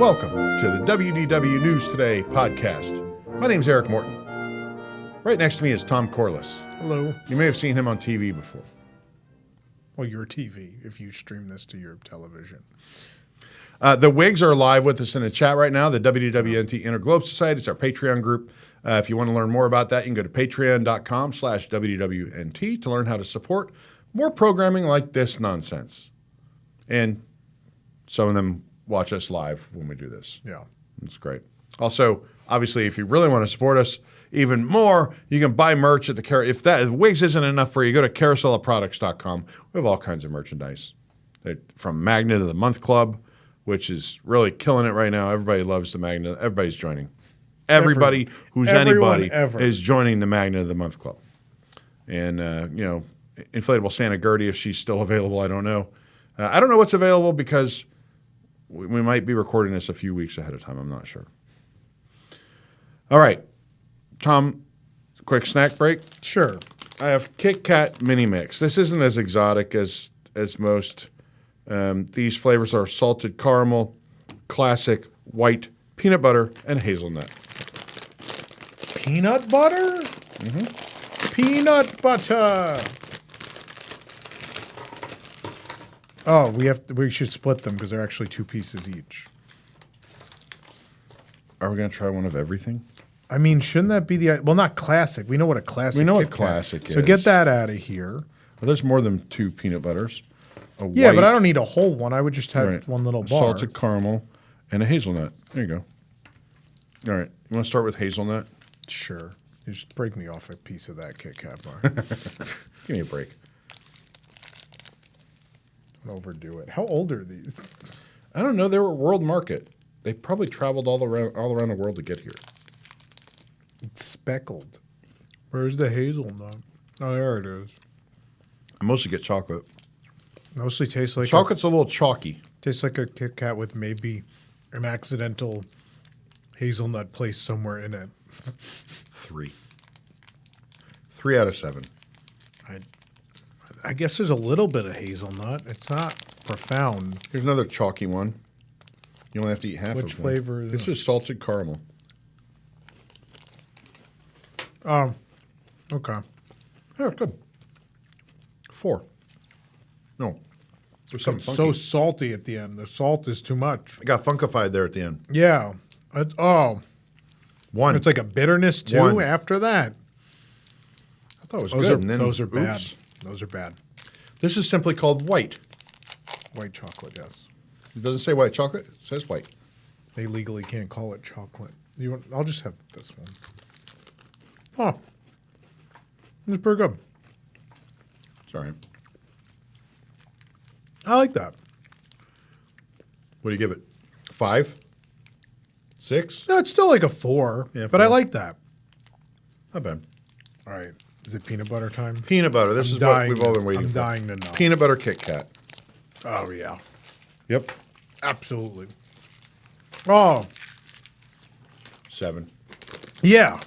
welcome to the WDW News Today Podcast. My name's Eric Morton. Right next to me is Tom Corliss. Hello. You may have seen him on TV before. Well, your TV, if you stream this to your television. The WIGS are live with us in the chat right now, the WDWNT Interglobe Society. It's our Patreon group. If you want to learn more about that, you can go to patreon.com/WDWNT to learn how to support more programming like this nonsense. And some of them watch us live when we do this. Yeah. It's great. Also, obviously, if you really want to support us even more, you can buy merch at the if WIGS isn't enough for you, go to carouselofproducts.com. We have all kinds of merchandise. From Magnet of the Month Club, which is really killing it right now. Everybody loves the Magnet. Everybody's joining. Everybody who's anybody is joining the Magnet of the Month Club. And, inflatable Santa Gertie, if she's still available, I don't know. I don't know what's available because we might be recording this a few weeks ahead of time. I'm not sure. All right. Tom, quick snack break? Sure. I have Kit Kat Mini Mix. This isn't as exotic as most. These flavors are salted caramel, classic, white, peanut butter, and hazelnut. Peanut butter? Mm-hmm. Peanut butter. Oh, we should split them because they're actually 2 pieces each. Are we going to try one of everything? I mean, shouldn't that be not classic. We know what a classic is. We know what classic is. So get that out of here. Well, there's more than 2 peanut butters. Yeah, but I don't need a whole one. I would just have one little bar. Salted caramel and a hazelnut. There you go. All right. You want to start with hazelnut? Sure. You just break me off a piece of that Kit Kat bar. Give me a break. Don't overdo it. How old are these? I don't know. They were world market. They probably traveled all around the world to get here. It's speckled. Where's the hazelnut? Oh, there it is. I mostly get chocolate. Mostly tastes like chocolate's a little chalky. Tastes like a Kit Kat with maybe an accidental hazelnut placed somewhere in it. 3 out of 7. I guess there's a little bit of hazelnut. It's not profound. Here's another chalky one. You only have to eat half of it. Which flavor is this? This is salted caramel. Oh, okay. Yeah, good. 4. No. There's something funky. So salty at the end. The salt is too much. It got funkified there at the end. Yeah. 1. It's like a bitterness too after that. I thought it was good. Those are bad. Those are bad. This is simply called white. White chocolate, yes. It doesn't say white chocolate. It says white. They legally can't call it chocolate. I'll just have this one. Oh. It's pretty good. Sorry. I like that. What do you give it? 5? 6? No, it's still like a 4. Yeah, but 4. I like that. Not bad. All right. Is it peanut butter time? Peanut butter. This is what we've all been waiting for. I'm dying to know. Peanut butter Kit Kat. Oh, yeah. Yep. Absolutely. Oh. 7. Yeah.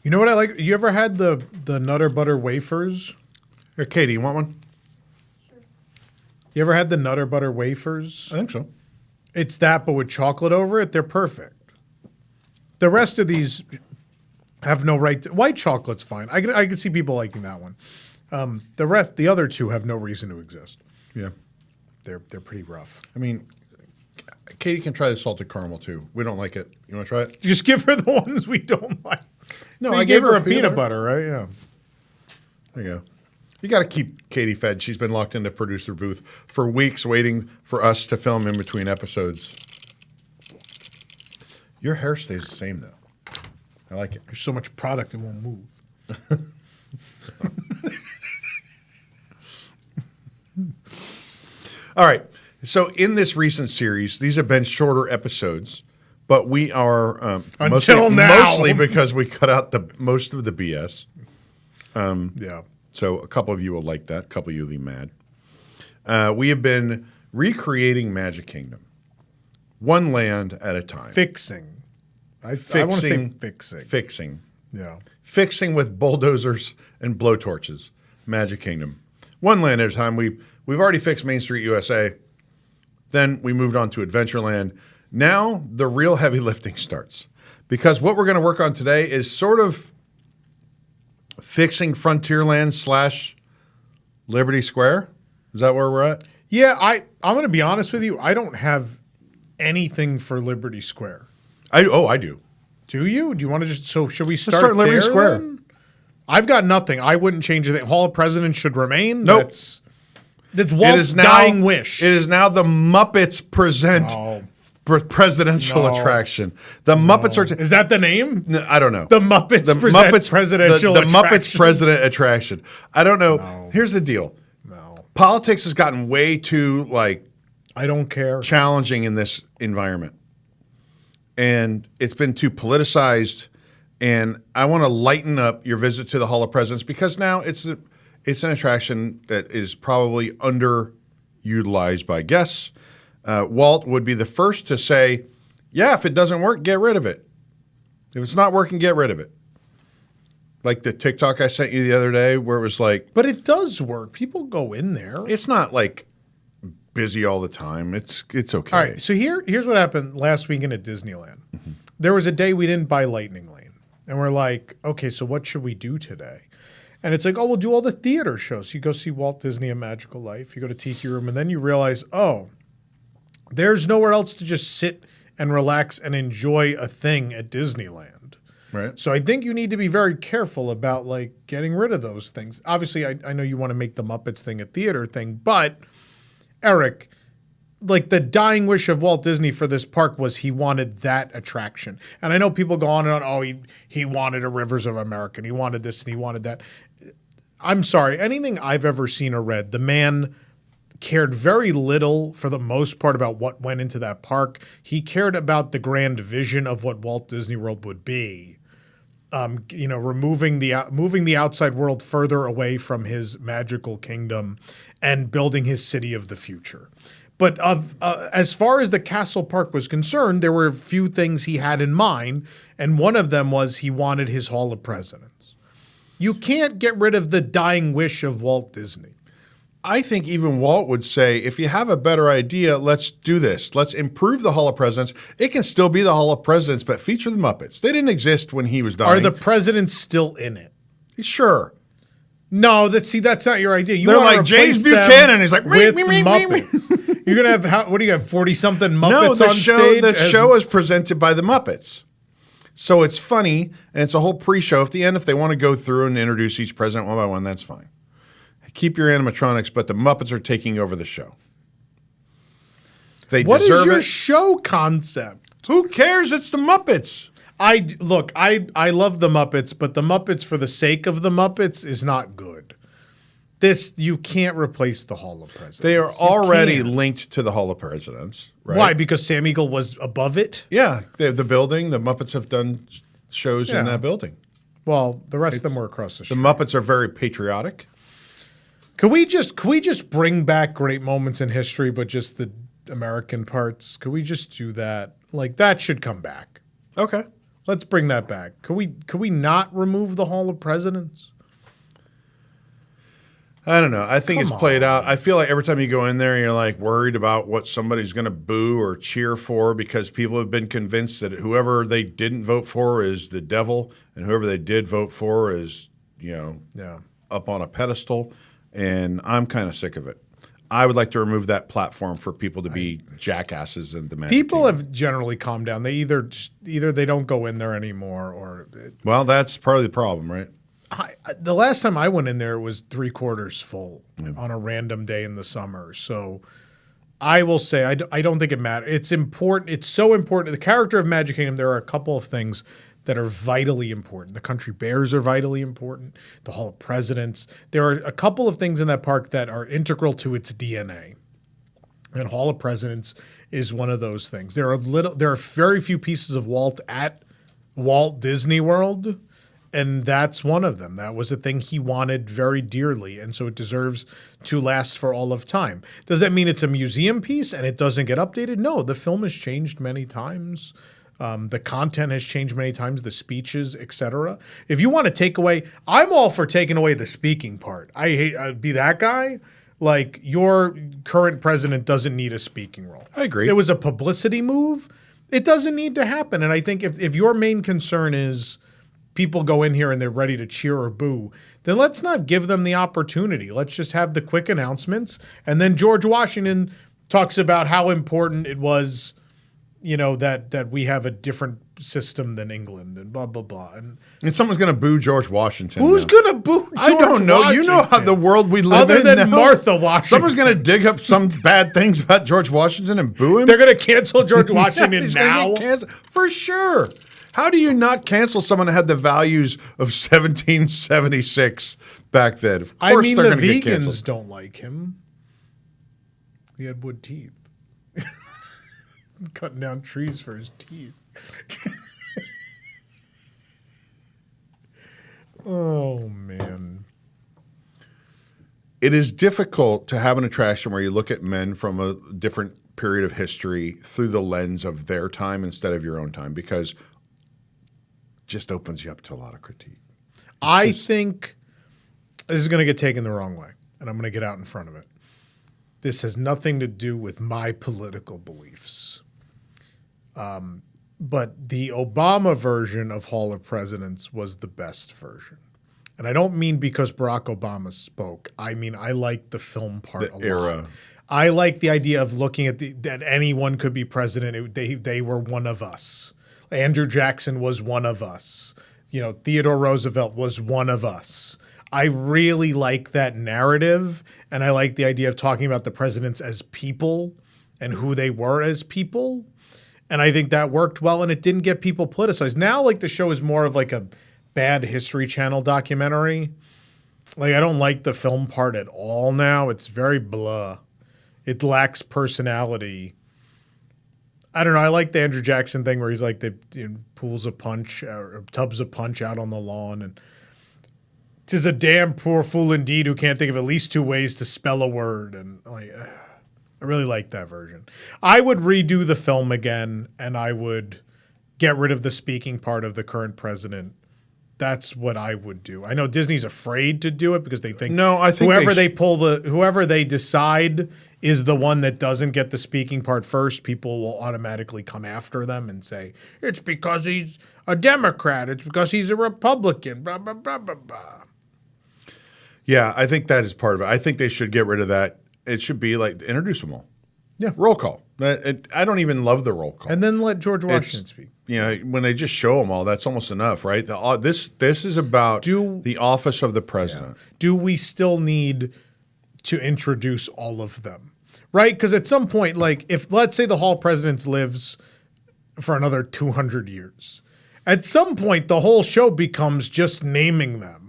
You know what I like? You ever had the Nutter Butter wafers? Here, Katie, you want one? Sure. You ever had the Nutter Butter wafers? I think so. It's that, but with chocolate over it. They're perfect. The rest of these have no right to... White chocolate's fine. I can see people liking that one. The other two have no reason to exist. Yeah. They're pretty rough. I mean, Katie can try the salted caramel too. We don't like it. You want to try it? Just give her the ones we don't like. No, I gave her a peanut butter, right? Yeah. There you go. You got to keep Katie fed. She's been locked into producer booth for weeks waiting for us to film in between episodes. Your hair stays the same, though. I like it. There's so much product it won't move. All right. So in this recent series, these have been shorter episodes, but we are mostly because we cut out most of the BS. Yeah. So a couple of you will like that. A couple of you will be mad. We have been recreating Magic Kingdom, one land at a time. Fixing. I want to say fixing. Fixing. Yeah. Fixing with bulldozers and blowtorches. Magic Kingdom. One land at a time. We've already fixed Main Street USA. Then we moved on to Adventureland. Now the real heavy lifting starts because what we're going to work on today is sort of fixing Frontierland / Liberty Square. Is that where we're at? Yeah, I'm going to be honest with you. I don't have anything for Liberty Square. I do. Do you? Do you want to just? So should we start Liberty there, Square. then? I've got nothing. I wouldn't change anything. Hall of Presidents should remain. Nope. That's Walt's dying wish. It is now the Muppets present presidential attraction. The Muppets are. Is that the name? No, I don't know. The Muppets presidential the attraction. Muppets president attraction. I don't know. No. Here's the deal. No. Politics has gotten way too I don't care. Challenging in this environment, and it's been too politicized. And I want to lighten up your visit to the Hall of Presidents because now it's an attraction that is probably underutilized by guests. Walt would be the first to say, yeah, if it doesn't work, get rid of it. If it's not working, get rid of it. Like the TikTok I sent you the other day where it was like. But it does work. People go in there. It's not like busy all the time. It's okay. All right. So here's what happened last weekend at Disneyland. Mm-hmm. There was a day we didn't buy Lightning Lane. And we're like, okay, so what should we do today? And it's like, oh, we'll do all the theater shows. You go see Walt Disney A Magical Life. You go to Tiki Room. And then you realize, oh, there's nowhere else to just sit and relax and enjoy a thing at Disneyland. Right. So I think you need to be very careful about getting rid of those things. Obviously, I know you want to make the Muppets thing a theater thing. But, Eric, the dying wish of Walt Disney for this park was he wanted that attraction. And I know people go on and on, oh, he wanted a Rivers of America, and he wanted this, and he wanted that. I'm sorry, anything I've ever seen or read, the man cared very little, for the most part, about what went into that park. He cared about the grand vision of what Walt Disney World would be. Moving the outside world further away from his magical kingdom and building his city of the future. But as far as the Castle Park was concerned, there were a few things he had in mind, and one of them was he wanted his Hall of Presidents. You can't get rid of the dying wish of Walt Disney. I think even Walt would say, if you have a better idea, let's do this. Let's improve the Hall of Presidents. It can still be the Hall of Presidents, but feature the Muppets. They didn't exist when he was dying. Are the presidents still in it? Sure. No, that's not your idea. They're like James Buchanan. He's like, with Muppets. You're going to have, 40-something Muppets on stage? The show is presented by the Muppets. So it's funny, and it's a whole pre-show. At the end, if they want to go through and introduce each president one by one, that's fine. Keep your animatronics, but the Muppets are taking over the show. They what deserve is your it. show concept? Who cares? It's the Muppets. I love the Muppets, but the Muppets for the sake of the Muppets is not good. You can't replace the Hall of Presidents. They are already linked to the Hall of Presidents. Right? Why? Because Sam Eagle was above it? Yeah. The building, the Muppets have done shows in that building. Well, the rest of them were across the street. The Muppets are very patriotic. Could we just bring back great moments in history, but just the American parts? Could we just do that? That should come back. Okay. Let's bring that back. Could we not remove the Hall of Presidents? I don't know. I think it's played out. I feel like every time you go in there, you're worried about what somebody's going to boo or cheer for because people have been convinced that whoever they didn't vote for is the devil and whoever they did vote for is, up on a pedestal. And I'm kind of sick of it. I would like to remove that platform for people to be jackasses in the Magic People Kingdom. have generally calmed down. They either they don't go in there anymore, or well, that's part of the problem, right? The last time I went in there, it was 3/4 full on a random day in the summer. So I will say I don't think it matters. It's important. It's so important. The character of Magic Kingdom, there are a couple of things that are vitally important. The country bears are vitally important. The Hall of Presidents. There are a couple of things in that park that are integral to its DNA. And Hall of Presidents is one of those things. There are very few pieces of Walt at Walt Disney World, and that's one of them. That was a thing he wanted very dearly, and so it deserves to last for all of time. Does that mean it's a museum piece and it doesn't get updated? No, the film has changed many times. The content has changed many times, the speeches, etc. If you want to take away, I'm all for taking away the speaking part. I hate be that guy. Like, your current president doesn't need a speaking role. I agree. It was a publicity move. It doesn't need to happen. And I think if your main concern is people go in here and they're ready to cheer or boo, then let's not give them the opportunity. Let's just have the quick announcements. And then George Washington talks about how important it was, that we have a different system than England and blah, blah, blah. And someone's going to boo George Washington. who's going to boo George I don't know. Washington? You know how the world we live Other in than now? Martha Washington. Someone's going to dig up some bad things about George Washington and boo him? They're going to cancel George Washington He's gonna now? get canceled. For sure. How do you not cancel someone that had the values of 1776 back then? Of course I mean, they're the going to get vegans canceled. don't like him. He had wood teeth. Cutting down trees for his teeth. Oh, man. It is difficult to have an attraction where you look at men from a different period of history through the lens of their time instead of your own time, because it just opens you up to a lot of critique. I think this is going to get taken the wrong way, and I'm going to get out in front of it. This has nothing to do with my political beliefs. But the Obama version of Hall of Presidents was the best version. And I don't mean because Barack Obama spoke. I mean, I like the film part a lot. I like the idea of looking at that anyone could be president. They were one of us. Andrew Jackson was one of us. Theodore Roosevelt was one of us. I really like that narrative, and I like the idea of talking about the presidents as people and who they were as people. And I think that worked well, and it didn't get people politicized. Now, like, the show is more of like a bad History Channel documentary. Like, I don't like the film part at all now. It's very blah. It lacks personality. I don't know. I like the Andrew Jackson thing where he's like pools of punch or tubs of punch out on the lawn. And 'tis a damn poor fool indeed who can't think of at least two ways to spell a word. And like, I really like that version. I would redo the film again, and I would get rid of the speaking part of the current president. That's what I would do. I know Disney's afraid to do it because they think whoever they decide is the one that doesn't get the speaking part first, people will automatically come after them and say, it's because he's a Democrat. It's because he's a Republican, blah, blah, blah, blah, blah. Yeah, I think that is part of it. I think they should get rid of that. It should be like introduce them all. Yeah. Roll call. I don't even love the roll call. And then let George Washington speak. When they just show them all, that's almost enough, right? This is about the office of the president. Yeah. Do we still need to introduce all of them? Right? Because at some point, like, if let's say the Hall of Presidents lives for another 200 years, at some point the whole show becomes just naming them.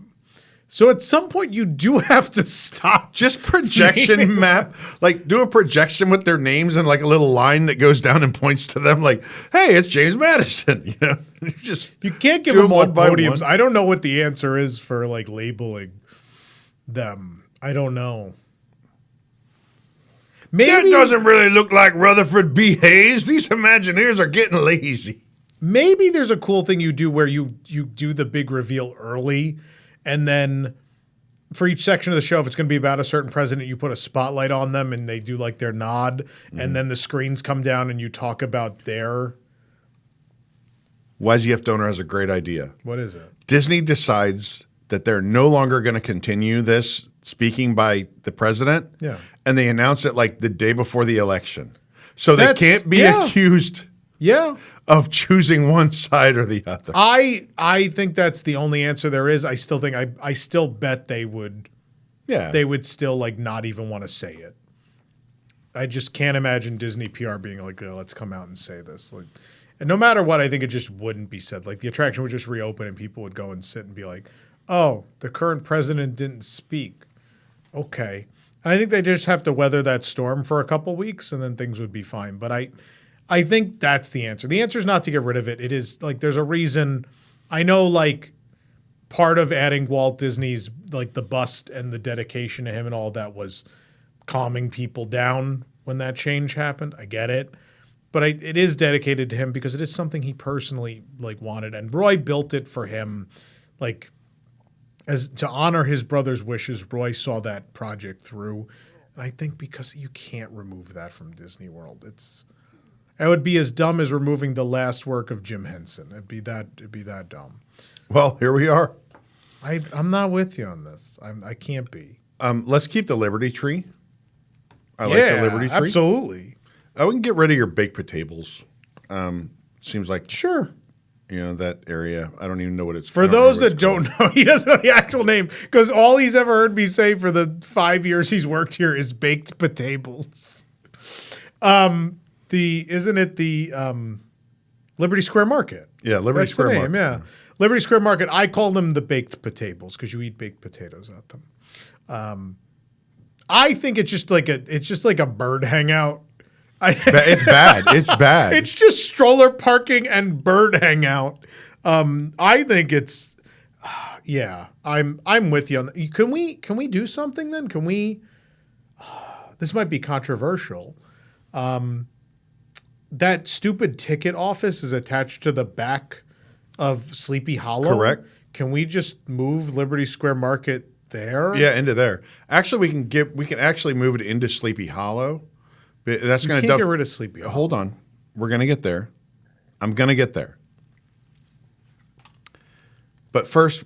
So at some point you do have to stop. Just projection map, like do a projection with their names and like a little line that goes down and points to them like, hey, it's James Madison. You can't give them all podiums. I don't know what the answer is for like labeling them. I don't know. Maybe that doesn't really look like Rutherford B. Hayes. These Imagineers are getting lazy. Maybe there's a cool thing you do where you do the big reveal early, and then for each section of the show, if it's going to be about a certain president, you put a spotlight on them and they do like their nod, and then the screens come down and you talk about their. YZF Donor has a great idea. What is it? Disney decides that they're no longer going to continue this speaking by the president. Yeah. And they announce it like the day before the election. So they can't be accused of choosing one side or the other. I think that's the only answer there is. I still think I still bet they would still like not even want to say it. I just can't imagine Disney PR being like, oh, let's come out and say this. Like, and no matter what, I think it just wouldn't be said. Like the attraction would just reopen and people would go and sit and be like, oh, the current president didn't speak. Okay. And I think they just have to weather that storm for a couple weeks and then things would be fine. But I think that's the answer. The answer is not to get rid of it. It is like there's a reason. I know like part of adding Walt Disney's like the bust and the dedication to him and all that was calming people down when that change happened. I get it. But it is dedicated to him because it is something he personally like wanted. And Roy built it for him like as to honor his brother's wishes. Roy saw that project through. And I think because you can't remove that from Disney World, it would be as dumb as removing the last work of Jim Henson. It'd be that dumb. Well, here we are. I'm not with you on this. I can't be. Let's keep the Liberty Tree. I like the Liberty Tree. Absolutely. We can get rid of your baked potatoes. Seems like Sure. That area. I don't even know what it's For those that don't know, he doesn't know the actual name because all he's ever heard me say for the 5 years he's worked here is baked potatoes. Isn't it the Liberty Square Market? Yeah, Liberty Square Market. Yeah, Liberty Square Market. I call them the baked potatoes because you eat baked potatoes at them. I think it's just like a bird hangout. It's bad. It's bad. It's just stroller parking and bird hangout. I think it's, yeah. I'm with you on that. Can we do something then? Can we? This might be controversial. That stupid ticket office is attached to the back of Sleepy Hollow. Correct. Can we just move Liberty Square Market there? Yeah, into there. Actually, we can actually move it into Sleepy Hollow. That's going to get rid of Sleepy Hollow. Hold on. We're going to get there. I'm going to get there. But first,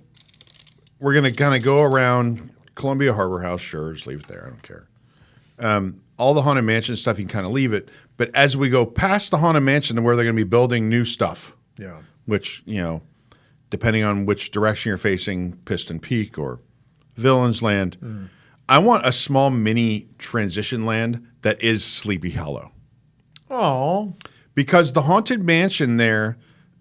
we're going to kind of go around Columbia Harbor House. Sure, just leave it there. I don't care. All the Haunted Mansion stuff, you can kind of leave it. But as we go past the Haunted Mansion to where they're going to be building new stuff, which, depending on which direction you're facing, Piston Peak or Villains Land, I want a small mini transition land that is Sleepy Hollow. Oh. Because the Haunted Mansion there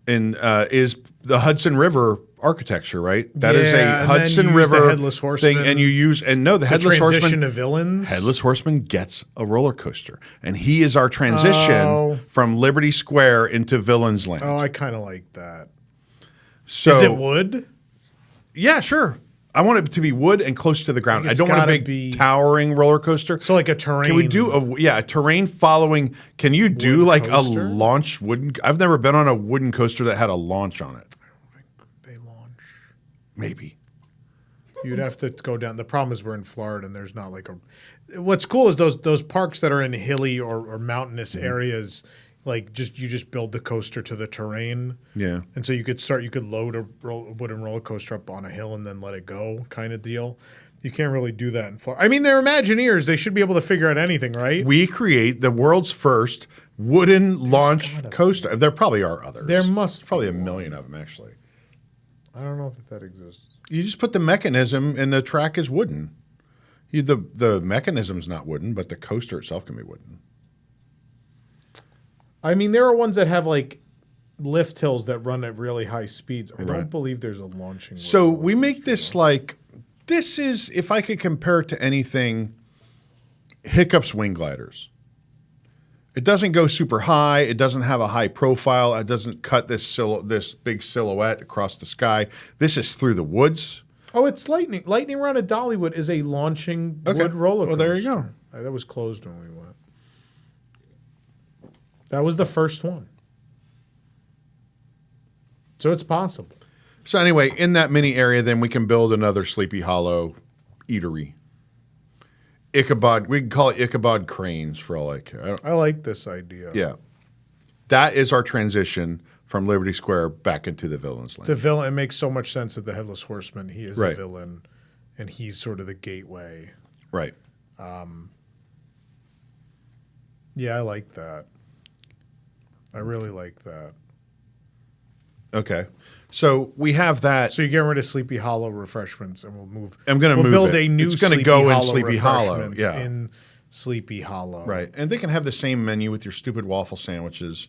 is the Hudson River architecture, right? That is a Hudson River the Headless Horseman thing. And the Headless transition Horseman. to villains. Headless Horseman gets a roller coaster. And he is our transition from Liberty Square into Villains Land. Oh, I kind of like that. So, is it wood? Yeah, sure. I want it to be wood and close to the ground. I don't want a big towering roller coaster. So like a terrain. Can we do a terrain following? Can you do like coaster? A launch wooden? I've never been on a wooden coaster that had a launch on it. I don't think they launch. Maybe. You'd have to go down. The problem is we're in Florida and there's not like a. What's cool is those parks that are in hilly or mountainous areas. Like you just build the coaster to the terrain. Yeah. And so you could load a wooden roller coaster up on a hill and then let it go kind of deal. You can't really do that in Florida. I mean, they're Imagineers. They should be able to figure out anything, right? We create the world's first wooden launch coaster. There probably are others. There must probably a million of them, actually. I don't know if that exists. You just put the mechanism and the track is wooden. The mechanism's not wooden, but the coaster itself can be wooden. I mean, there are ones that have like lift hills that run at really high speeds. I don't believe there's a launching. So we make this like, this is, if I could compare it to anything, Hiccup's wing gliders. It doesn't go super high. It doesn't have a high profile. It doesn't cut this big silhouette across the sky. This is through the woods. Oh, it's Lightning. Lightning Run at Dollywood is a launching wood roller coaster. Well, there you go. That was closed when we went. That was the first one. So it's possible. So anyway, in that mini area, then we can build another Sleepy Hollow eatery. Ichabod, we can call it Ichabod Cranes for all I care. I like this idea. Yeah. That is our transition from Liberty Square back into the Villains Land. The villain, it makes so much sense that the Headless Horseman, he is a villain, and he's sort of the gateway. Right. Yeah, I like that. I really like that. Okay. So we have that. So you're getting rid of Sleepy Hollow refreshments, and we'll move. I'm going to move build it. a new It's going to go in Sleepy Hollow. Yeah. In Sleepy Hollow. Right. And they can have the same menu with your stupid waffle sandwiches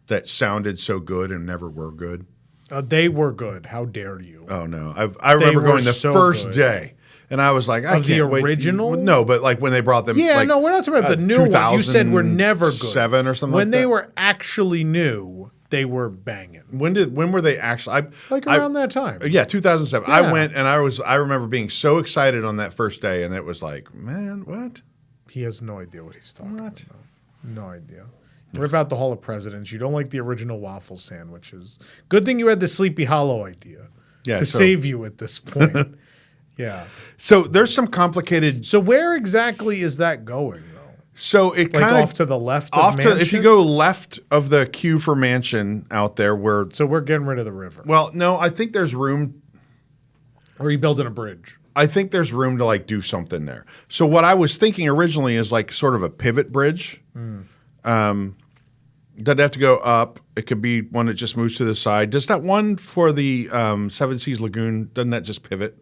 that sounded so good and never were good. They were good. How dare you? Oh, no. I remember going the first day. And I was like, I can't the wait. original? No, but like when they brought them. Yeah, like, no, we're not talking about the new one. You said were never good. 7 or something when like that. they were actually new, they were banging. When were they actually? Around that time. Yeah, 2007. Yeah. I went and I remember being so excited on that first day, and it was like, man, what? He has no idea what he's talking about. No idea. Rip out the Hall of Presidents. You don't like the original waffle sandwiches. Good thing you had the Sleepy Hollow idea to save you at this point. Yeah. So there's some complicated. So where exactly is that going, though? So it Like kind of off to the left of Mansion? if you go left of the queue for Mansion out there, where So we're getting rid of the river. well, no, I think there's room. Or are you building a bridge? I think there's room to like do something there. So what I was thinking originally is like sort of a pivot bridge. Doesn't have to go up. It could be one that just moves to the side. Does that one for the Seven Seas Lagoon, doesn't that just pivot?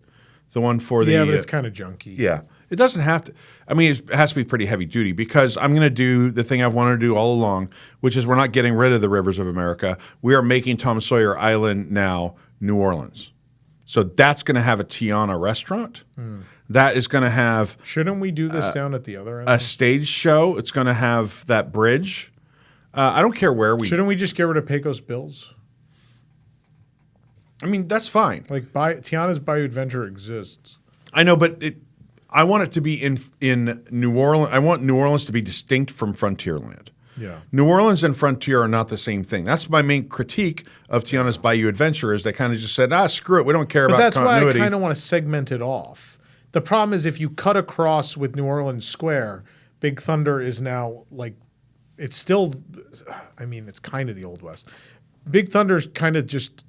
The one for the... Yeah, but it's kind of junky. Yeah. It doesn't have to... I mean, it has to be pretty heavy duty because I'm going to do the thing I've wanted to do all along, which is we're not getting rid of the rivers of America. We are making Tom Sawyer Island now New Orleans. So that's going to have a Tiana restaurant. That is going to have Shouldn't we do this down at the other end? a stage show. It's going to have that bridge. I don't care where we... Shouldn't we just get rid of Pecos Bills? I mean, that's fine. Like, Tiana's Bayou Adventure exists. I know, but I want it to be in New Orleans. I want New Orleans to be distinct from Frontierland. Yeah. New Orleans and Frontier are not the same thing. That's my main critique of Tiana's Bayou Adventure is they kind of just said, screw it. We don't care But about that's continuity. why I kind of want to segment it off. The problem is if you cut across with New Orleans Square, Big Thunder is now like, it's still, I mean, it's kind of the Old West. Big Thunder's kind of just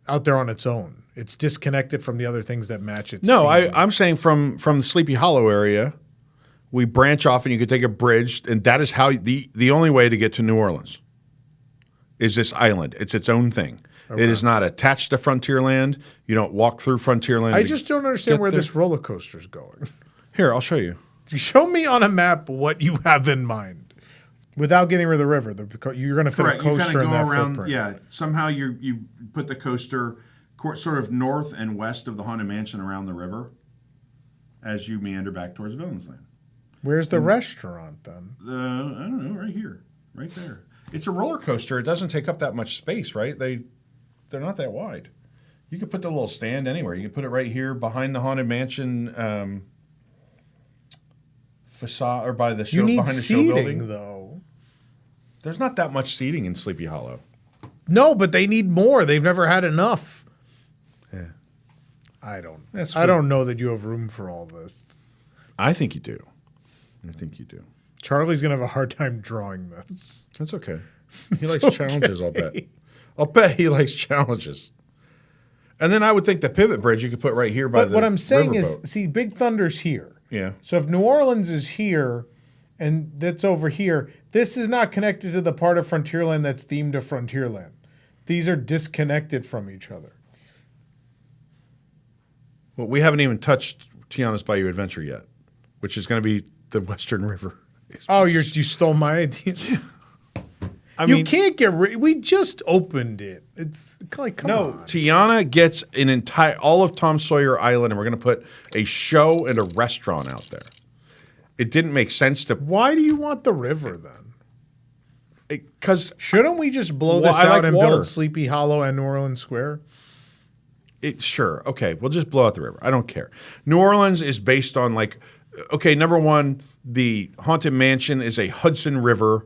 out there on its own. It's disconnected from the other things that match its No, theme. I'm saying from the Sleepy Hollow area, we branch off and you could take a bridge, and that is how the only way to get to New Orleans is this island. It's its own thing. Okay. It is not attached to Frontierland. You don't walk through Frontierland. I just don't understand where this roller coaster is going. Here, I'll show you. Show me on a map what you have in mind. Without getting rid of the river, you're going to fit a coaster in that footprint. Yeah, somehow you put the coaster sort of north and west of the Haunted Mansion around the river as you meander back towards Villains Land. Where's the restaurant then? I don't know, right here, right there. It's a roller coaster. It doesn't take up that much space, right? They're not that wide. You could put the little stand anywhere. You could put it right here behind the Haunted Mansion facade, or by the show behind the show building. Seating, though. There's not that much seating in Sleepy Hollow. No, but they need more. They've never had enough. Yeah, I don't know that you have room for all this. I think you do. I think you do. Charlie's gonna have a hard time drawing this. That's okay. He likes challenges. I'll bet. I'll bet he likes challenges. And then I would think the pivot bridge you could put right here by the. What I'm saying riverboat. is, see, Big Thunder's here. Yeah. So if New Orleans is here, and that's over here, this is not connected to the part of Frontierland that's themed to Frontierland. These are disconnected from each other. Well, we haven't even touched Tiana's Bayou Adventure yet, which is going to be the Western River. Oh, you stole my idea. I You mean, can't get rid. We just opened it. It's like, come no. on. Tiana gets an entire all of Tom Sawyer Island, and we're going to put a show and a restaurant out there. It didn't make sense to Why do you want the river then? because Shouldn't we just blow Well, this I out like and water. build Sleepy Hollow and New Orleans Square? Sure, okay, we'll just blow out the river. I don't care. New Orleans is based on like, okay, number one, the Haunted Mansion is a Hudson River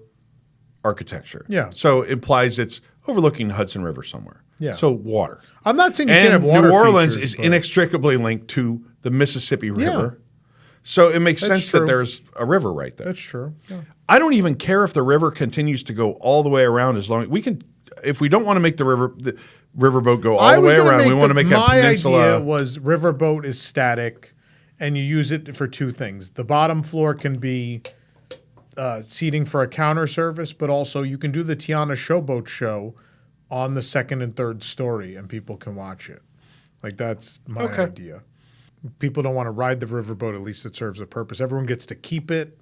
architecture. Yeah. So it implies it's overlooking the Hudson River somewhere. Yeah. So water. I'm not saying you And can't have water New Orleans features, is but- inextricably linked to the Mississippi River. So it makes That's sense true. that there's a river right there. That's true. Yeah. I don't even care if the river continues to go all the way around as long we can. If we don't want to make the riverboat go all the way around, we want to make a my peninsula. idea was riverboat is static, and you use it for two things. The bottom floor can be seating for a counter service, but also you can do the Tiana Showboat show on the second and third story, and people can watch it. Like that's my idea. People don't want to ride the riverboat. At least it serves a purpose. Everyone gets to keep it.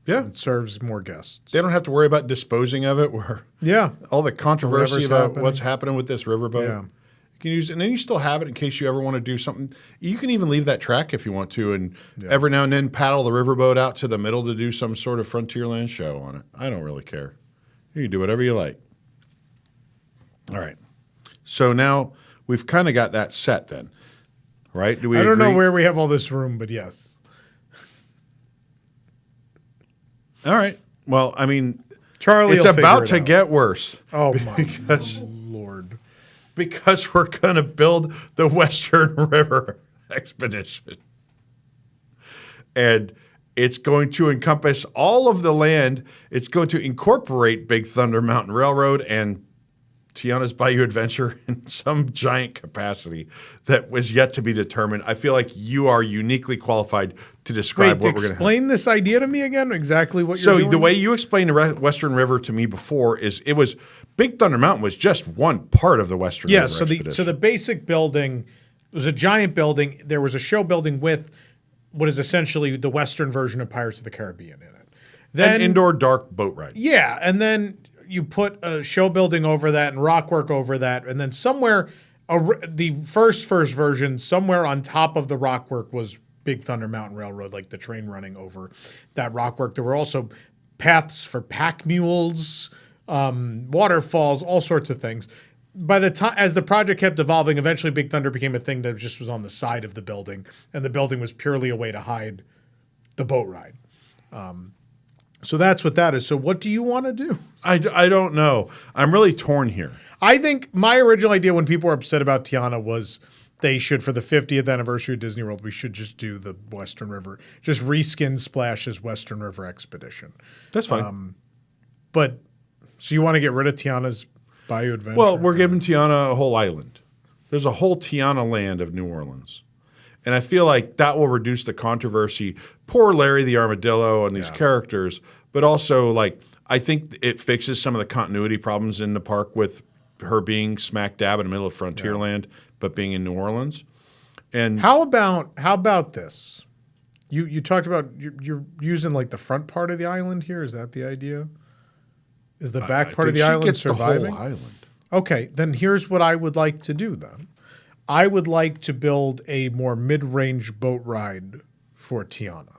Yeah. It serves more guests. They don't have to worry about disposing of it. Where Yeah. all the controversy Whatever's about happening. what's happening with this riverboat. Yeah. You can use, and then you still have it in case you ever want to do something. You can even leave that track if you want to, and every now and then paddle the riverboat out to the middle to do some sort of Frontierland show on it. I don't really care. You can do whatever you like. All right. So now we've kind of got that set then, right? Do we? I don't know agree? where we have all this room, but yes. All right. Well, I mean, Charlie, it's will figure about it to out. get worse. Oh my Because Lord! because we're going to build the Western River expedition. And it's going to encompass all of the land. It's going to incorporate Big Thunder Mountain Railroad and Tiana's Bayou Adventure in some giant capacity that was yet to be determined. I feel like you are uniquely qualified to describe what we're going to have. Explain this idea to me again, exactly what you're doing. So the way you explained the Western River to me before is it was Big Thunder Mountain was just one part of the Western River expedition. So the basic building was a giant building. There was a show building with what is essentially the Western version of Pirates of the Caribbean in it. Then An indoor dark boat ride. Yeah, and then you put a show building over that and rock work over that, and then somewhere, the first version, somewhere on top of the rock work was Big Thunder Mountain Railroad, like the train running over that rock work. There were also paths for pack mules, waterfalls, all sorts of things. By the time, as the project kept evolving, eventually Big Thunder became a thing that just was on the side of the building, and the building was purely a way to hide the boat ride. So that's what that is. So what do you want to do? I don't know. I'm really torn here. I think my original idea when people were upset about Tiana was they should, for the 50th anniversary of Disney World, we should just do the Western River, just reskin Splash as Western River Expedition. That's fine. But so you want to get rid of Tiana's Bayou Adventure? Well, we're giving Tiana a whole island. There's a whole Tiana land of New Orleans. And I feel like that will reduce the controversy. Poor Larry the Armadillo and these characters, but also like I think it fixes some of the continuity problems in the park with her being smack dab in the middle of Frontierland, but being in New Orleans. And how about this? You talked about you're using like the front part of the island here. Is that the idea? Is the back part of the island surviving? The whole island. Okay, then here's what I would like to do then. I would like to build a more mid-range boat ride for Tiana.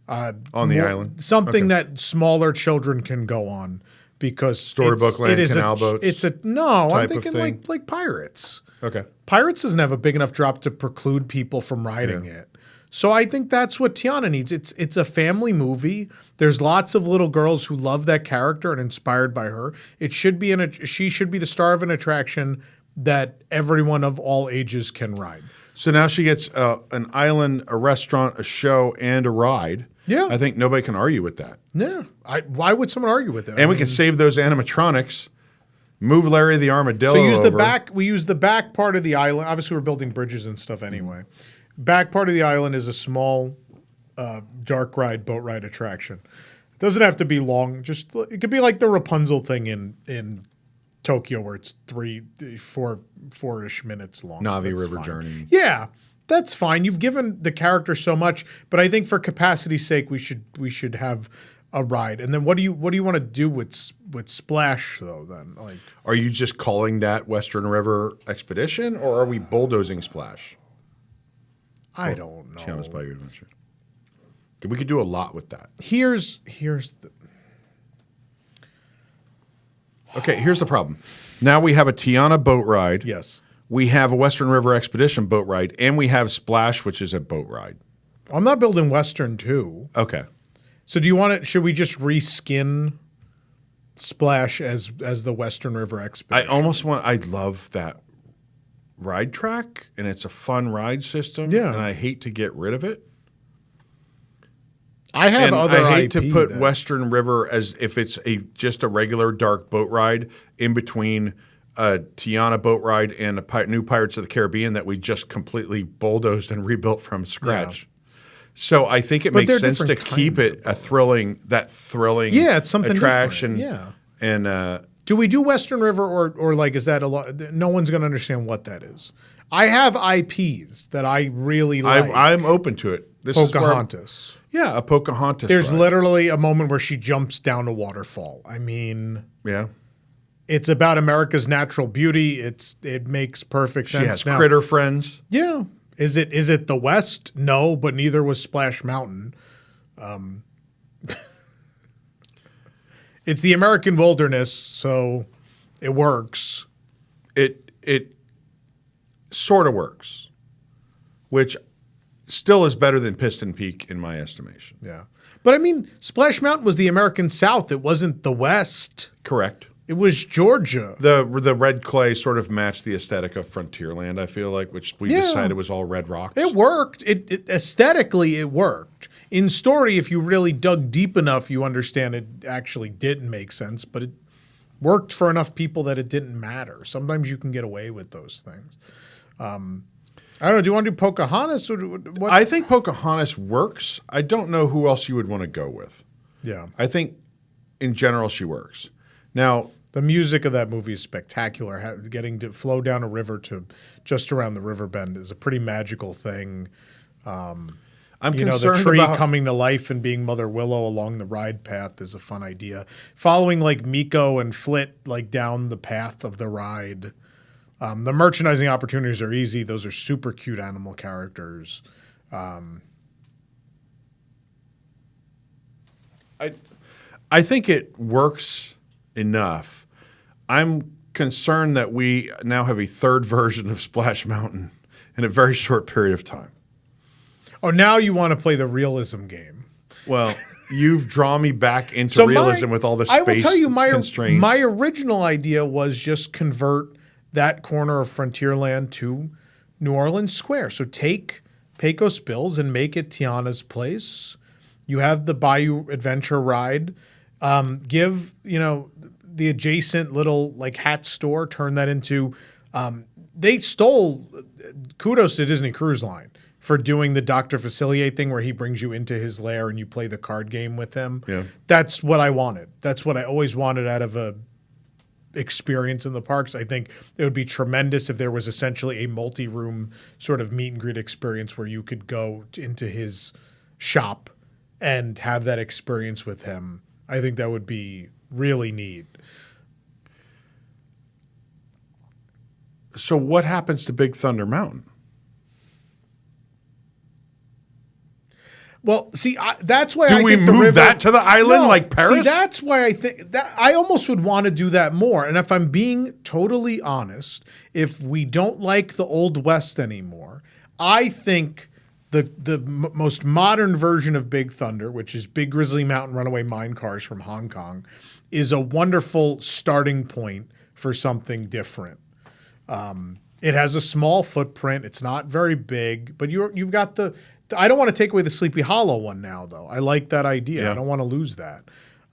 On the island? Something that smaller children can go on because Storybook Land, canal boats. I'm thinking like Pirates. Okay. Pirates doesn't have a big enough drop to preclude people from riding it. So I think that's what Tiana needs. It's a family movie. There's lots of little girls who love that character and inspired by her. It should be she should be the star of an attraction that everyone of all ages can ride. So now she gets an island, a restaurant, a show, and a ride. Yeah. I think nobody can argue with that. Yeah. Why would someone argue with it? And we can save those animatronics, move Larry the Armadillo So over. we use the back part of the island. Obviously, we're building bridges and stuff anyway. Back part of the island is a small dark ride, boat ride attraction. It doesn't have to be long. Just it could be like the Rapunzel thing in Tokyo, where it's 4-ish minutes long. Navi That's River fine. Journey. Yeah, that's fine. You've given the character so much, but I think for capacity's sake, we should have a ride. And then what do you want to do with Splash though? Then like, Are you just calling that Western River Expedition, or are we bulldozing Splash? I don't know. Tiana's Bayou Adventure. We could do a lot with that. Here's the. Okay, here's the problem. Now we have a Tiana boat ride. Yes. We have a Western River Expedition boat ride, and we have Splash, which is a boat ride. I'm not building Western 2. Okay. So do you want it? Should we just reskin Splash as the Western River Expedition? I love that ride track, and it's a fun ride system. Yeah. And I hate to get rid of it. I have And other I hate IP to put that- Western River as if it's just a regular dark boat ride in between a Tiana boat ride and a new Pirates of the Caribbean that we just completely bulldozed and rebuilt from scratch. So I think it But makes they're sense to different keep kinds it a thrilling it's something attraction. different. Yeah. And Do we do Western River or like is that a lot? No one's going to understand what that is. I have IPs that I really like. I'm open to it. This is where- Pocahontas. yeah, a Pocahontas. There's ride. literally a moment where she jumps down a waterfall. I mean, yeah. it's about America's natural beauty. It makes perfect sense. She has now. critter friends. Yeah. Is it the West? No, but neither was Splash Mountain. It's the American wilderness, so it works. It sort of works, which still is better than Piston Peak in my estimation. Yeah. But I mean, Splash Mountain was the American South. It wasn't the West. Correct. It was Georgia. The red clay sort of matched the aesthetic of Frontierland, I feel like, which we decided was all red rocks. It worked. It aesthetically, it worked. In story, if you really dug deep enough, you understand it actually didn't make sense, but it worked for enough people that it didn't matter. Sometimes you can get away with those things. I don't know. Do you want to do Pocahontas? What? I think Pocahontas works. I don't know who else you would want to go with. Yeah. I think in general she works. Now, the music of that movie is spectacular. Getting to flow down a river to just around the river bend is a pretty magical thing. I'm concerned the tree about coming to life and being Mother Willow along the ride path is a fun idea. Following like Miko and Flit like down the path of the ride. The merchandising opportunities are easy. Those are super cute animal characters. I think it works enough. I'm concerned that we now have a third version of Splash Mountain in a very short period of time. Oh, now you want to play the realism game. Well, you've drawn me back into realism with all the space I will tell you, constraints. my original idea was just convert that corner of Frontierland to New Orleans Square. So take Pecos Bills and make it Tiana's Place. You have the Bayou Adventure ride. Give, the adjacent little like hat store, turn that into they stole kudos to Disney Cruise Line for doing the Dr. Facilier thing where he brings you into his lair and you play the card game with him. Yeah. That's what I wanted. That's what I always wanted out of a experience in the parks. I think it would be tremendous if there was essentially a multi-room sort of meet and greet experience where you could go into his shop and have that experience with him. I think that would be really neat. So what happens to Big Thunder Mountain? Well, see, that's why Do we move that to the island like Paris? See, that's why I think that I almost would want to do that more. And if I'm being totally honest, if we don't like the Old West anymore, I think the most modern version of Big Thunder, which is Big Grizzly Mountain Runaway Mine Cars from Hong Kong, is a wonderful starting point for something different. It has a small footprint. It's not very big, but you've got I don't want to take away the Sleepy Hollow one now, though. I like that idea. Yeah. I don't want to lose that.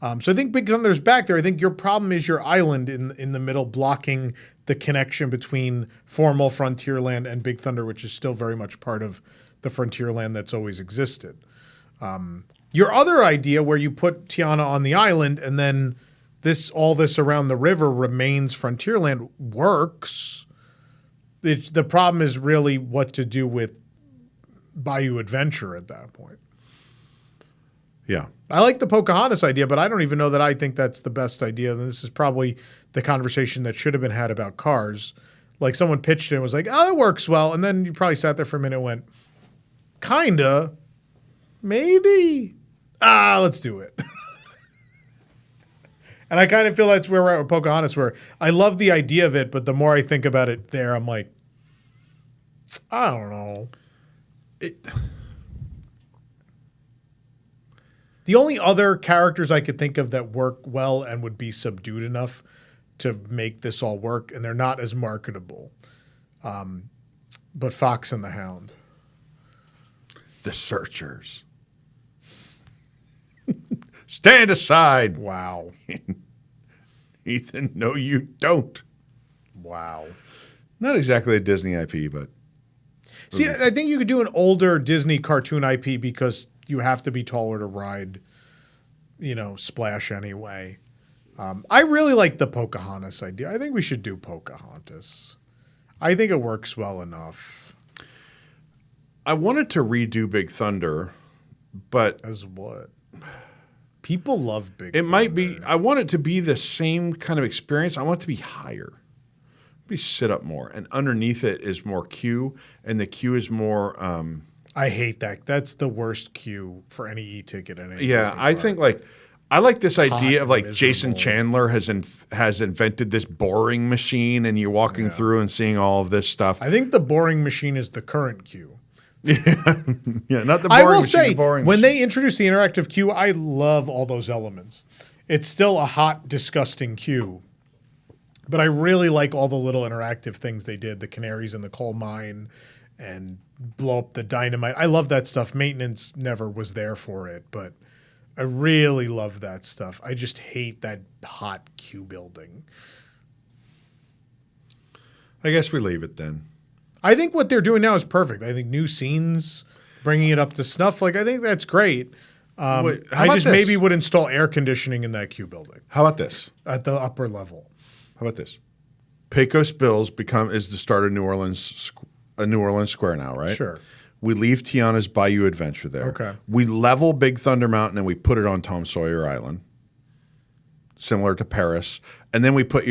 So I think Big Thunder's back there. I think your problem is your island in the middle blocking the connection between formal Frontierland and Big Thunder, which is still very much part of the Frontierland that's always existed. Your other idea where you put Tiana on the island and then all this around the river remains Frontierland works. The problem is really what to do with Bayou Adventure at that point. Yeah. I like the Pocahontas idea, but I don't even know that I think that's the best idea. And this is probably the conversation that should have been had about Cars. Like someone pitched it and was like, oh, it works well. And then you probably sat there for a minute and went, kinda, maybe. Let's do it. And I kind of feel that's where we're at with Pocahontas, where I love the idea of it, but the more I think about it there, I'm like, I don't know. The only other characters I could think of that work well and would be subdued enough to make this all work, and they're not as marketable, but Fox and the Hound. The Searchers. Stand aside. Wow. Ethan, no, you don't. Wow. Not exactly a Disney IP, but. See, I think you could do an older Disney cartoon IP because you have to be taller to ride, Splash anyway. I really like the Pocahontas idea. I think we should do Pocahontas. I think it works well enough. I wanted to redo Big Thunder, but. As what? People love Big Thunder. It might be. I want it to be the same kind of experience. I want it to be higher. Be sit up more, and underneath it is more queue, and the queue is more. I hate that. That's the worst queue for any e-ticket. Yeah, I think I like this idea of miserable. Jason Chandler has invented this boring machine, and you're walking through and seeing all of this stuff. I think the boring machine is the current queue. Yeah, not the boring I will machine, say, the boring when machine. they introduce the interactive queue, I love all those elements. It's still a hot, disgusting queue, But I really like all the little interactive things they did, the canaries in the coal mine and blow up the dynamite. I love that stuff. Maintenance never was there for it, but I really love that stuff. I just hate that hot queue building. I guess we leave it then. I think what they're doing now is perfect. I think new scenes, bringing it up to snuff, like I think that's great. Wait, how I about just this? maybe would install air conditioning in that queue building How about this? at the upper level. How about this? Pecos Bills is the start of New Orleans Square now, right? Sure. We leave Tiana's Bayou Adventure there. Okay. We level Big Thunder Mountain and we put it on Tom Sawyer Island, similar to Paris. And then we put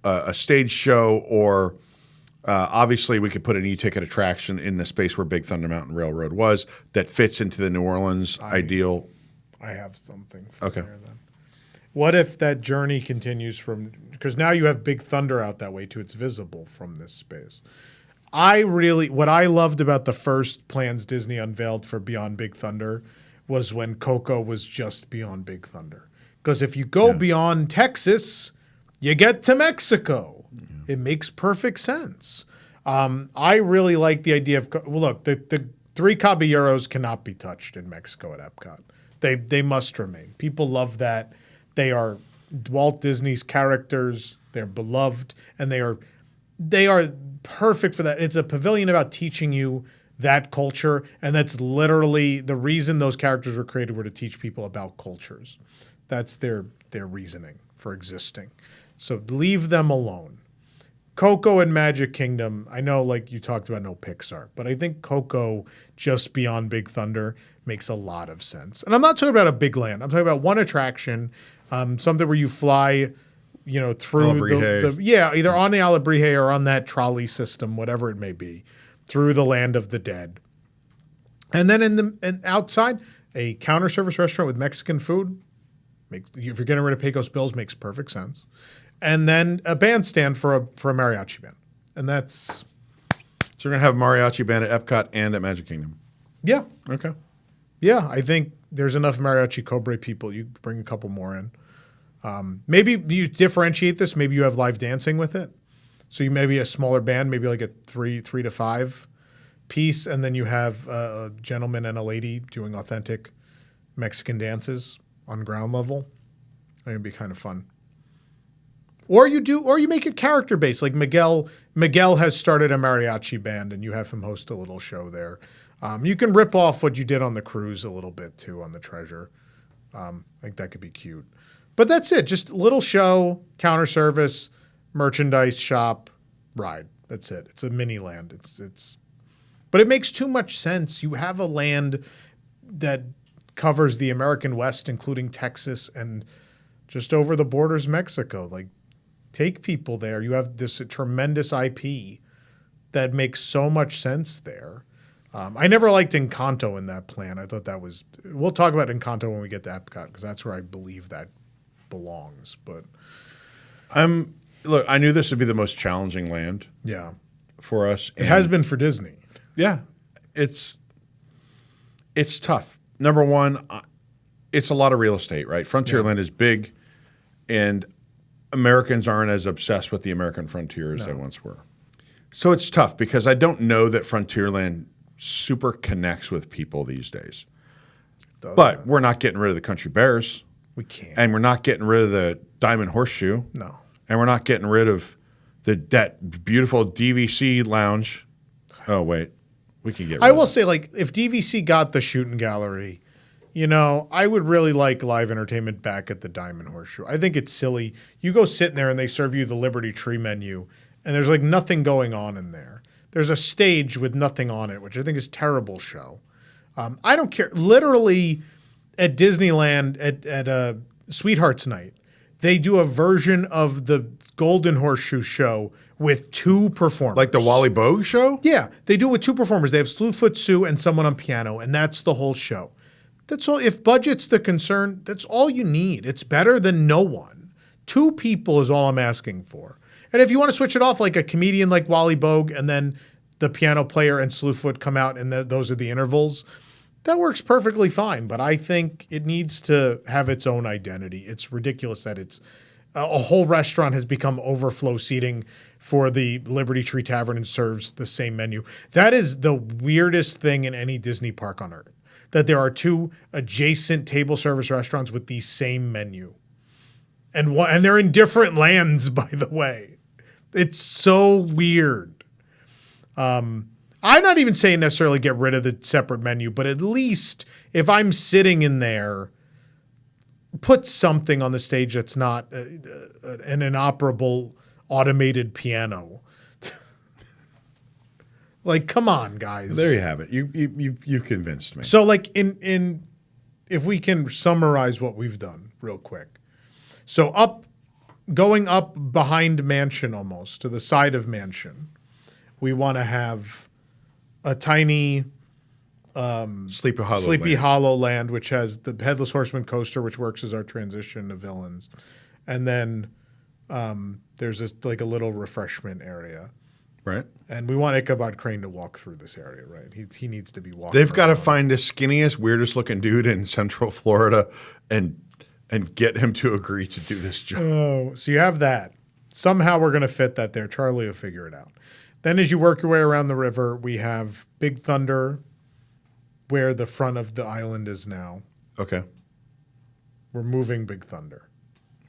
a stage show or obviously we could put an e-ticket attraction in the space where Big Thunder Mountain Railroad was that fits into the New Orleans ideal. I have something for Okay. there then. What if that journey continues because now you have Big Thunder out that way too. It's visible from this space. What I loved about the first plans Disney unveiled for Beyond Big Thunder was when Coco was just beyond Big Thunder. Because if you go beyond Texas, you get to Mexico. It makes perfect sense. I really like the idea of the three caballeros cannot be touched in Mexico at Epcot. They must remain. People love that. They are Walt Disney's characters. They're beloved, and they are perfect for that. It's a pavilion about teaching you that culture, and that's literally the reason those characters were created, were to teach people about cultures. That's their reasoning for existing. So leave them alone. Coco and Magic Kingdom, I know like you talked about no Pixar, but I think Coco just beyond Big Thunder makes a lot of sense. And I'm not talking about a big land. I'm talking about one attraction, something where you fly, through either on the Alebrije or on that trolley system, whatever it may be, through the land of the dead. And then outside, a counter service restaurant with Mexican food. If you're getting rid of Pecos Bills, makes perfect sense. And then a bandstand for a mariachi band. And that's... So we're going to have mariachi band at Epcot and at Magic Kingdom. Yeah. Okay. Yeah, I think there's enough mariachi Cobra people. You bring a couple more in. Maybe you differentiate this. Maybe you have live dancing with it. So you maybe a smaller band, maybe like a three to five piece, and then you have a gentleman and a lady doing authentic Mexican dances on ground level. I think it'd be kind of fun. Or you make it character based. Like Miguel has started a mariachi band, and you have him host a little show there. You can rip off what you did on the cruise a little bit too on the Treasure. I think that could be cute. But that's it. Just a little show, counter service, merchandise shop, ride. That's it. It's a mini land. But it makes too much sense. You have a land that covers the American West, including Texas and just over the borders Mexico. Like, take people there. You have this tremendous IP that makes so much sense there. I never liked Encanto in that plan. I thought that was... We'll talk about Encanto when we get to Epcot, because that's where I believe that belongs. But look, I knew this would be the most challenging land for us. It has been for Disney. Yeah. It's tough. Number one, it's a lot of real estate, right? Frontierland is big, and Americans aren't as obsessed with the American frontier as they once were. So it's tough because I don't know that Frontierland super connects with people these days. But we're not getting rid of the Country Bears. We can't. And we're not getting rid of the Diamond Horseshoe. No. And we're not getting rid of that beautiful DVC lounge. Oh, wait. We can get rid of I will that. say, like, if DVC got the shooting gallery, I would really like live entertainment back at the Diamond Horseshoe. I think it's silly. You go sit in there and they serve you the Liberty Tree menu, and there's like nothing going on in there. There's a stage with nothing on it, which I think is a terrible show. I don't care. Literally, at Disneyland, at Sweethearts Night, they do a version of the Golden Horseshoe show with two performers. Like the Wally Bogue show? Yeah, they do it with two performers. They have Slewfoot Sue and someone on piano, and that's the whole show. That's all. If budget's the concern, that's all you need. It's better than no one. Two people is all I'm asking for. And if you want to switch it off, like a comedian like Wally Bogue and then the piano player and Slewfoot come out and those are the intervals, that works perfectly fine. But I think it needs to have its own identity. It's ridiculous that it's a whole restaurant has become overflow seating for the Liberty Tree Tavern and serves the same menu. That is the weirdest thing in any Disney park on earth, that there are two adjacent table service restaurants with the same menu. And they're in different lands, by the way. It's so weird. I'm not even saying necessarily get rid of the separate menu, but at least if I'm sitting in there, put something on the stage that's not an inoperable automated piano. Like, come on, guys. There you have it. You convinced me. So, like, if we can summarize what we've done real quick. So going up behind Mansion almost, to the side of Mansion, we want to have a tiny Sleepy Hollow Land, which has the Headless Horseman coaster, which works as our transition to villains. And then there's like a little refreshment area. Right. And we want Ichabod Crane to walk through this area, right? He needs to be walking. They've got to find the skinniest, weirdest looking dude in Central Florida and get him to agree to do this job. Oh, so you have that. Somehow we're going to fit that there. Charlie will figure it out. Then as you work your way around the river, we have Big Thunder, where the front of the island is now. Okay. We're moving Big Thunder.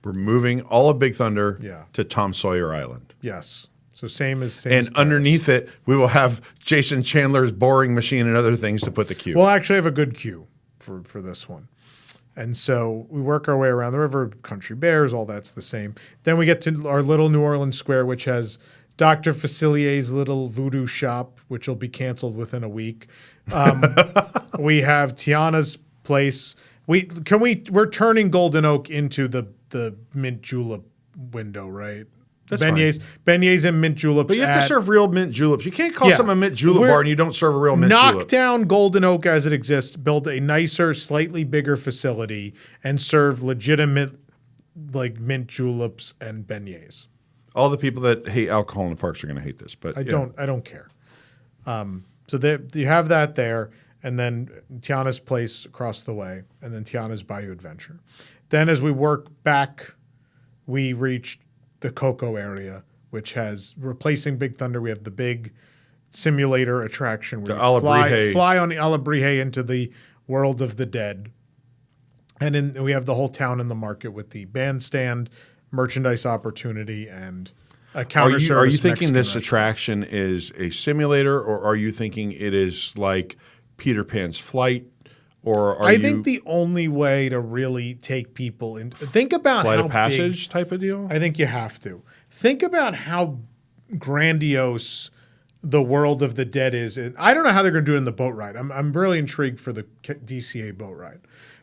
We're moving all of Big Thunder Yeah. to Tom Sawyer Island. Yes. So same as And underneath it, we will have Jason Chandler's boring machine and other things to put the cube. We'll actually have a good queue for this one. And so we work our way around the river, Country Bears, all that's the same. Then we get to our little New Orleans Square, which has Dr. Facilier's little voodoo shop, which will be canceled within a week. We have Tiana's place. We're turning Golden Oak into the mint julep window, right? That's beignets and mint juleps. But you have to serve real mint juleps. You can't call something a mint julep bar and you don't serve a real mint julep. Knock down Golden Oak as it exists, build a nicer, slightly bigger facility, and serve legitimate like mint juleps and beignets. All the people that hate alcohol in the parks are going to hate this, but I don't care. So you have that there, and then Tiana's place across the way, and then Tiana's Bayou Adventure. Then as we work back, we reach the Coco area, which has replacing Big Thunder. We have the big simulator attraction where you fly on the Alebrije into the world of the dead. And then we have the whole town in the market with the bandstand, merchandise opportunity, and a counter service. Are you thinking Mexican this restaurant. attraction is a simulator, or are you thinking it is like Peter Pan's Flight? Or I think the only way to really take people in, think about Flight how of Passage type of deal? I think you have to. Think about how grandiose the world of the dead is. And I don't know how they're going to do it in the boat ride. I'm really intrigued for the DCA boat ride.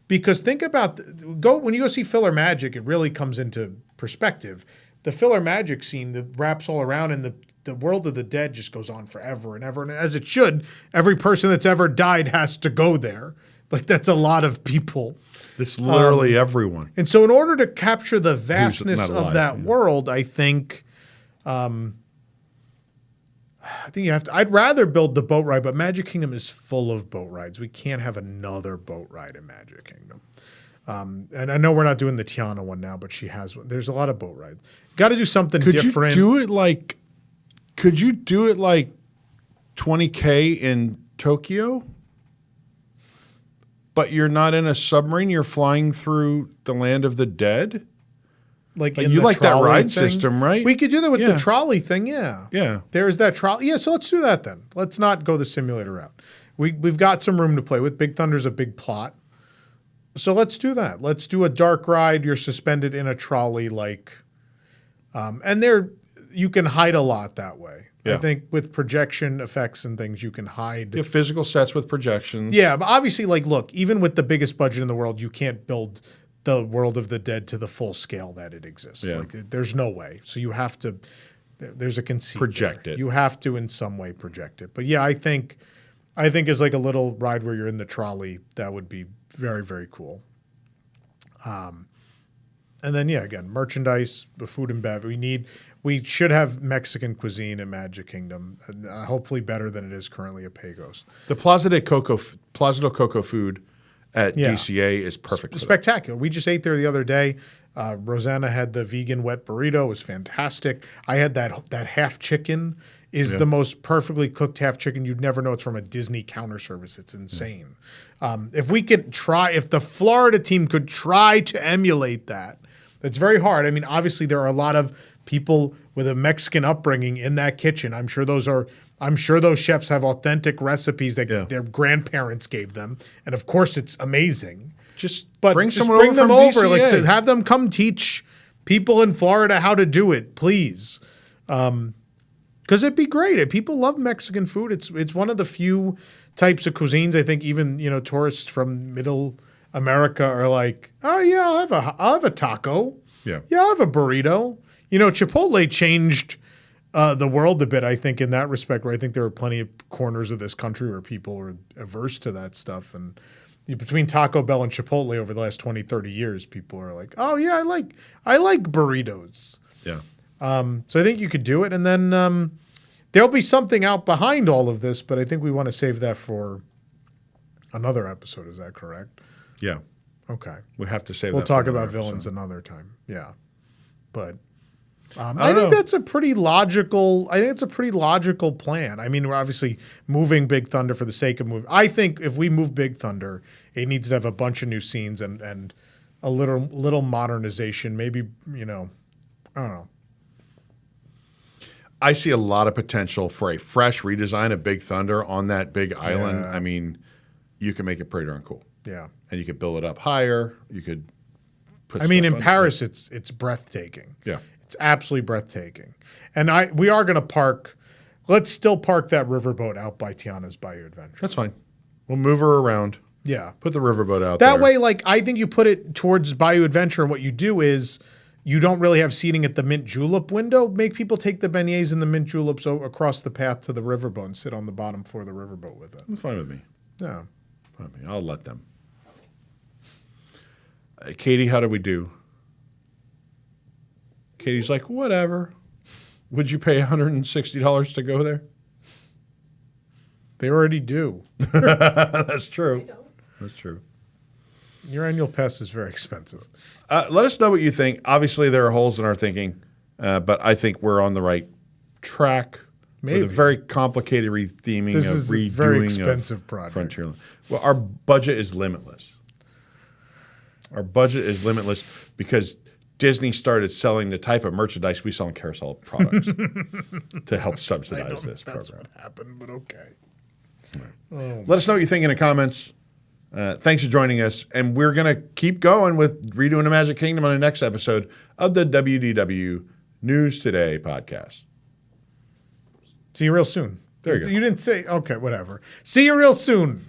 Because think about, when you go see Filler Magic, it really comes into perspective. The Filler Magic scene that wraps all around, and the world of the dead just goes on forever and ever. And as it should, every person that's ever died has to go there. Like, that's a lot of people. It's literally everyone. And so in order to capture the vastness of that world, I think you have to. I'd rather build the boat ride, but Magic Kingdom is full of boat rides. We can't have another boat ride in Magic Kingdom. And I know we're not doing the Tiana one now, but she has one. There's a lot of boat rides. Got to do something different. Could you do it like 20K in Tokyo? But you're not in a submarine. You're flying through the land of the dead. Like you like that ride system, right? We could do that with the trolley thing, yeah. Yeah. There's that trolley. Yeah, so let's do that then. Let's not go the simulator route. We've got some room to play with. Big Thunder's a big plot. So let's do that. Let's do a dark ride. You're suspended in a trolley and you can hide a lot that way. Yeah. I think with projection effects and things, you can hide. You have physical sets with projections. Yeah, but obviously, look, even with the biggest budget in the world, you can't build the world of the dead to the full scale that it exists. Yeah. There's no way. So you have to. There's a conceit. Project it. You have to in some way project it. But yeah, I think it's like a little ride where you're in the trolley. That would be very, very cool. And then again, merchandise, the food and bev. We should have Mexican cuisine in Magic Kingdom, hopefully better than it is currently at Pagos. The Plaza del Coco food at DCA is perfect. Spectacular. We just ate there the other day. Rosanna had the vegan wet burrito. It was fantastic. I had that half chicken is the most perfectly cooked half chicken. You'd never know it's from a Disney counter service. It's insane. If the Florida team could try to emulate that, it's very hard. I mean, obviously there are a lot of people with a Mexican upbringing in that kitchen. I'm sure those chefs have authentic recipes that their grandparents gave them, and of course it's amazing. Bring them over, DCA. Like say, have them come teach people in Florida how to do it, please. Because it'd be great. People love Mexican food. It's one of the few types of cuisines I think even tourists from Middle America are like, oh yeah, I'll have a taco. Yeah, I'll have a burrito. Chipotle changed the world a bit, I think, in that respect. Where I think there are plenty of corners of this country where people are averse to that stuff, and between Taco Bell and Chipotle over the last 20, 30 years, people are like, oh yeah, I like burritos. Yeah. So I think you could do it, and then there'll be something out behind all of this, but I think we want to save that for another episode. Is that correct? Yeah. Okay. We have to save We'll that talk for about another villains episode. another time. Yeah. But I think that's a pretty logical plan. I mean, we're obviously moving Big Thunder for the sake of moving. I think if we move Big Thunder, it needs to have a bunch of new scenes and a little modernization. Maybe, I don't know. I see a lot of potential for a fresh redesign of Big Thunder on that big island. Yeah. I mean, you can make it pretty darn cool. Yeah. And you could build it up higher. You could put in Paris, it's breathtaking. Yeah. It's absolutely breathtaking. And we are going to park. Let's still park that riverboat out by Tiana's Bayou Adventure. That's fine. We'll move her around. Yeah. Put the riverboat out there. That way, I think you put it towards Bayou Adventure, and what you do is you don't really have seating at the mint julep window. Make people take the beignets and the mint juleps across the path to the riverboat and sit on the bottom floor of the riverboat with it. That's fine with me. Yeah. Fine with me. I'll let them. Katie, how do we do? Katie's like, whatever. Would you pay $160 to go there? They already do. That's true. That's true. Your annual pass is very expensive. Let us know what you think. Obviously, there are holes in our thinking, but I think we're on the right track. Maybe. With a very complicated retheming This of is redoing a very expensive project. Frontierland. Well, our budget is limitless. Our budget is limitless because Disney started selling the type of merchandise we sell in Carousel of Products to help subsidize this That's program. what happened, but okay. Let us know what you think in the comments. Thanks for joining us. And we're going to keep going with Redoing the Magic Kingdom on the next episode of the WDW News Today Podcast. See you real soon. There you go. You didn't say, okay, whatever. See you real soon.